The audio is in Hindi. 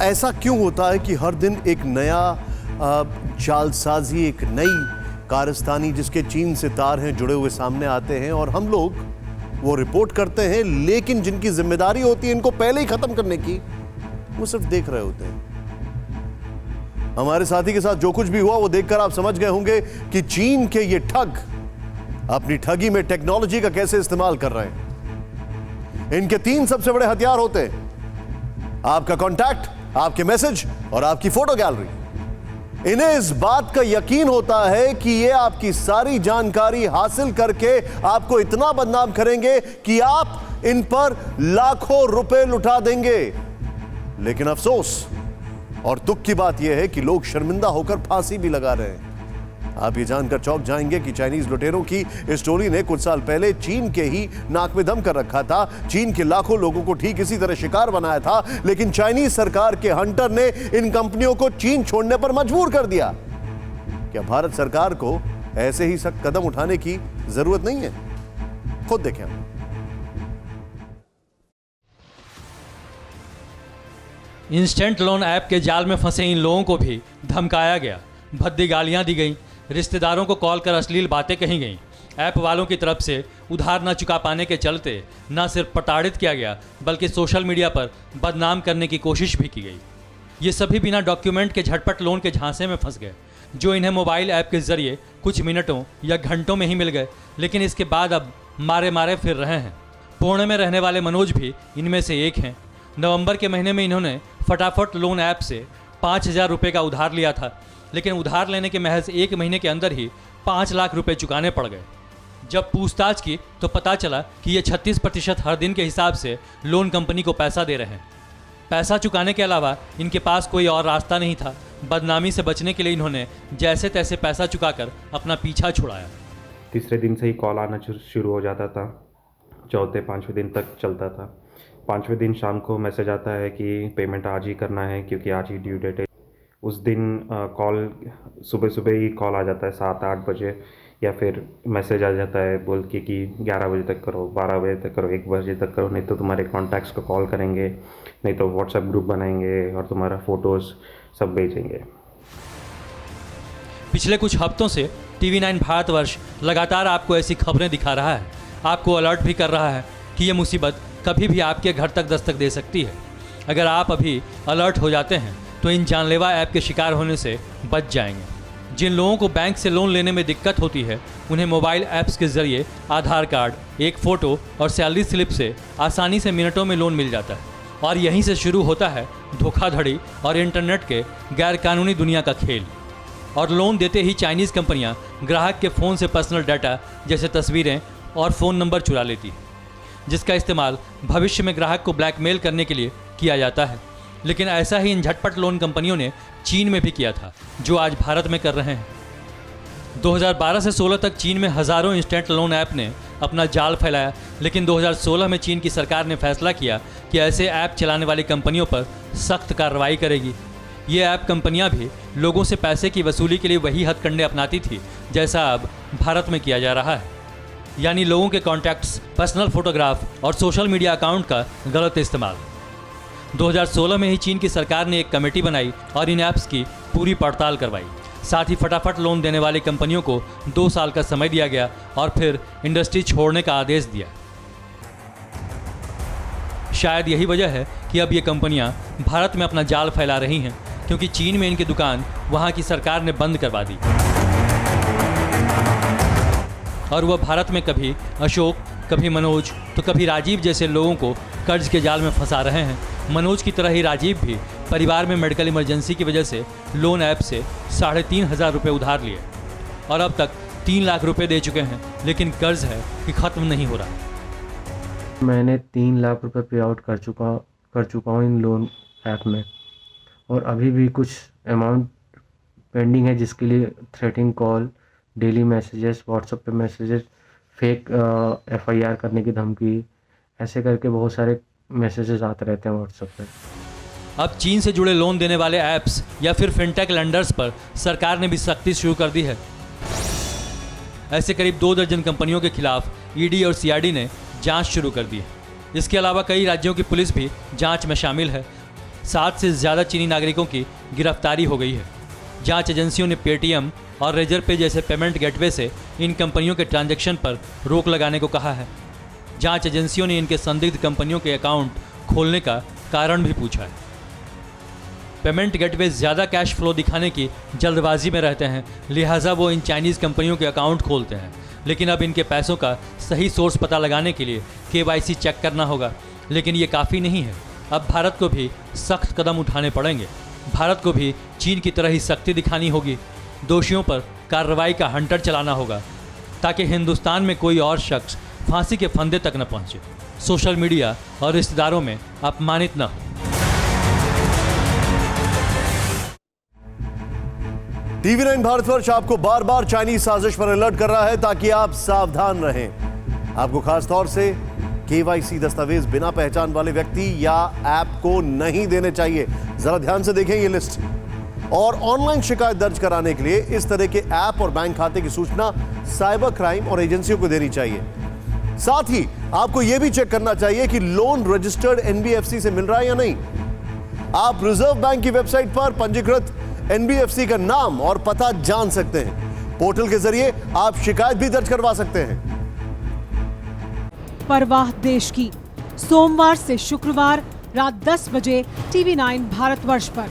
ऐसा क्यों होता है कि हर दिन एक नया जालसाजी, एक नई कारस्तानी जिसके चीन से तार हैं जुड़े हुए सामने आते हैं और हम लोग वो रिपोर्ट करते हैं, लेकिन जिनकी जिम्मेदारी होती है इनको पहले ही खत्म करने की, वो सिर्फ देख रहे होते हैं। हमारे साथी के साथ जो कुछ भी हुआ वो देखकर आप समझ गए होंगे कि चीन के ये ठग अपनी ठगी में टेक्नोलॉजी का कैसे इस्तेमाल कर रहे हैं। इनके 3 सबसे बड़े हथियार होते हैं: आपका कॉन्टैक्ट, आपके मैसेज और आपकी फोटो गैलरी। इन्हें इस बात का यकीन होता है कि ये आपकी सारी जानकारी हासिल करके आपको इतना बदनाम करेंगे कि आप इन पर लाखों रुपए लुटा देंगे। लेकिन अफसोस और दुख की बात यह है कि लोग शर्मिंदा होकर फांसी भी लगा रहे हैं। आप ये जानकर चौंक जाएंगे कि चाइनीज लुटेरों की इस टोली ने कुछ साल पहले चीन के ही नाक में दम कर रखा था। चीन के लाखों लोगों को ठीक इसी तरह शिकार बनाया था, लेकिन चाइनीज सरकार के हंटर ने इन कंपनियों को चीन छोड़ने पर मजबूर कर दिया। क्या भारत सरकार को ऐसे ही सख्त कदम उठाने की जरूरत नहीं है? खुद देखें। इंस्टेंट लोन ऐप के जाल में फंसे इन लोगों को भी धमकाया गया, भद्दी गालियां दी गईं, रिश्तेदारों को कॉल कर अश्लील बातें कही गईं। ऐप वालों की तरफ से उधार न चुका पाने के चलते न सिर्फ प्रताड़ित किया गया बल्कि सोशल मीडिया पर बदनाम करने की कोशिश भी की गई। ये सभी बिना डॉक्यूमेंट के झटपट लोन के झांसे में फंस गए, जो इन्हें मोबाइल ऐप के जरिए कुछ मिनटों या घंटों में ही मिल गए, लेकिन इसके बाद अब मारे मारे फिर रहे हैं। पुणे में रहने वाले मनोज भी इनमें से एक हैं। नवंबर के महीने में इन्होंने फटाफट लोन ऐप से 5,000 रुपये का उधार लिया था, लेकिन उधार लेने के महज 1 महीने के अंदर ही 5 लाख रुपए चुकाने पड़ गए। जब पूछताछ की तो पता चला कि ये 36% हर दिन के हिसाब से लोन कंपनी को पैसा दे रहे हैं। पैसा चुकाने के अलावा इनके पास कोई और रास्ता नहीं था। बदनामी से बचने के लिए इन्होंने जैसे तैसे पैसा चुकाकर अपना पीछा छुड़ाया। तीसरे दिन से ही कॉल आना शुरू हो जाता था, चौथे 5वें दिन तक चलता था। 5वें दिन शाम को मैसेज आता है कि पेमेंट आज ही करना है क्योंकि आज ही ड्यू डेट है। उस दिन कॉल सुबह ही कॉल आ जाता है 7-8 बजे, या फिर मैसेज आ जाता है बोल के कि 11 बजे तक करो, 12 बजे तक करो, 1 बजे तक करो, नहीं तो तुम्हारे कॉन्टैक्ट्स को कॉल करेंगे, नहीं तो व्हाट्सएप ग्रुप बनाएंगे और तुम्हारा फ़ोटोज़ सब भेजेंगे। पिछले कुछ हफ्तों से TV9 भारतवर्ष लगातार आपको ऐसी खबरें दिखा रहा है, आपको अलर्ट भी कर रहा है कि ये मुसीबत कभी भी आपके घर तक दस्तक दे सकती है। अगर आप अभी अलर्ट हो जाते हैं तो इन जानलेवा ऐप के शिकार होने से बच जाएंगे। जिन लोगों को बैंक से लोन लेने में दिक्कत होती है, उन्हें मोबाइल ऐप्स के जरिए आधार कार्ड, एक फ़ोटो और सैलरी स्लिप से आसानी से मिनटों में लोन मिल जाता है। और यहीं से शुरू होता है धोखाधड़ी और इंटरनेट के गैरकानूनी दुनिया का खेल। और लोन देते ही चाइनीज़ कंपनियां ग्राहक के फ़ोन से पर्सनल डाटा जैसे तस्वीरें और फ़ोन नंबर चुरा लेती है, जिसका इस्तेमाल भविष्य में ग्राहक को ब्लैकमेल करने के लिए किया जाता है। लेकिन ऐसा ही इन झटपट लोन कंपनियों ने चीन में भी किया था, जो आज भारत में कर रहे हैं। 2012 से 16 तक चीन में हज़ारों इंस्टेंट लोन ऐप ने अपना जाल फैलाया, लेकिन 2016 में चीन की सरकार ने फैसला किया कि ऐसे ऐप चलाने वाली कंपनियों पर सख्त कार्रवाई करेगी। ये ऐप कंपनियां भी लोगों से पैसे की वसूली के लिए वही हथकंडे अपनाती थी जैसा अब भारत में किया जा रहा है, यानी लोगों के कॉन्टैक्ट्स, पर्सनल फोटोग्राफ और सोशल मीडिया अकाउंट का गलत इस्तेमाल। 2016 में ही चीन की सरकार ने एक कमेटी बनाई और इन ऐप्स की पूरी पड़ताल करवाई। साथ ही फटाफट लोन देने वाली कंपनियों को 2 साल का समय दिया गया और फिर इंडस्ट्री छोड़ने का आदेश दिया। शायद यही वजह है कि अब ये कंपनियां भारत में अपना जाल फैला रही हैं, क्योंकि चीन में इनकी दुकान वहाँ की सरकार ने बंद करवा दी और वह भारत में कभी अशोक, कभी मनोज तो कभी राजीव जैसे लोगों को कर्ज के जाल में फंसा रहे हैं। मनोज की तरह ही राजीव भी परिवार में मेडिकल इमरजेंसी की वजह से लोन ऐप से 3,500 रुपये उधार लिए और अब तक 3 लाख रुपए दे चुके हैं, लेकिन कर्ज है कि ख़त्म नहीं हो रहा। मैंने 3 लाख रुपए पे आउट कर चुका हूँ इन लोन ऐप में, और अभी भी कुछ अमाउंट पेंडिंग है, जिसके लिए threatening call, daily messages, WhatsApp पे मैसेजेस, फेक FIR करने की धमकी, ऐसे करके बहुत सारे मैसेजेस आते रहते हैं व्हाट्सएप पे। अब चीन से जुड़े लोन देने वाले ऐप्स या फिर फिनटेक लेंडर्स पर सरकार ने भी सख्ती शुरू कर दी है। ऐसे करीब 2 दर्जन कंपनियों के खिलाफ ED और CID ने जांच शुरू कर दी है। इसके अलावा कई राज्यों की पुलिस भी जांच में शामिल है। 7 से ज़्यादा चीनी नागरिकों की गिरफ्तारी हो गई है। जांच एजेंसियों ने पेटीएम और रेजरपे जैसे पेमेंट गेटवे से इन कंपनियों के ट्रांजैक्शन पर रोक लगाने को कहा है। जांच एजेंसियों ने इनके संदिग्ध कंपनियों के अकाउंट खोलने का कारण भी पूछा है। पेमेंट गेटवे ज़्यादा कैश फ्लो दिखाने की जल्दबाजी में रहते हैं, लिहाजा वो इन चाइनीज़ कंपनियों के अकाउंट खोलते हैं। लेकिन अब इनके पैसों का सही सोर्स पता लगाने के लिए KYC चेक करना होगा। लेकिन ये काफ़ी नहीं है, अब भारत को भी सख्त कदम उठाने पड़ेंगे। भारत को भी चीन की तरह ही सख्ती दिखानी होगी। दोषियों पर कार्रवाई का हंटर चलाना होगा ताकि हिंदुस्तान में कोई और शख्स फांसी के फंदे तक न पहुंचे, सोशल मीडिया और रिश्तेदारों में अपमानित न हो। TV9 भारतवर्ष आपको बार बार चाइनीज साजिश पर अलर्ट कर रहा है ताकि आप सावधान रहें। आपको खास तौर से KYC दस्तावेज बिना पहचान वाले व्यक्ति या ऐप को नहीं देने चाहिए। जरा ध्यान से देखें ये लिस्ट। और ऑनलाइन शिकायत दर्ज कराने के लिए इस तरह के ऐप और बैंक खाते की सूचना साइबर क्राइम और एजेंसियों को देनी चाहिए। साथ ही आपको यह भी चेक करना चाहिए कि लोन रजिस्टर्ड NBFC से मिल रहा है या नहीं। आप रिजर्व बैंक की वेबसाइट पर पंजीकृत NBFC का नाम और पता जान सकते हैं। पोर्टल के जरिए आप शिकायत भी दर्ज करवा सकते हैं। परवाह देश की, सोमवार से शुक्रवार रात 10 बजे TV9 भारतवर्ष पर।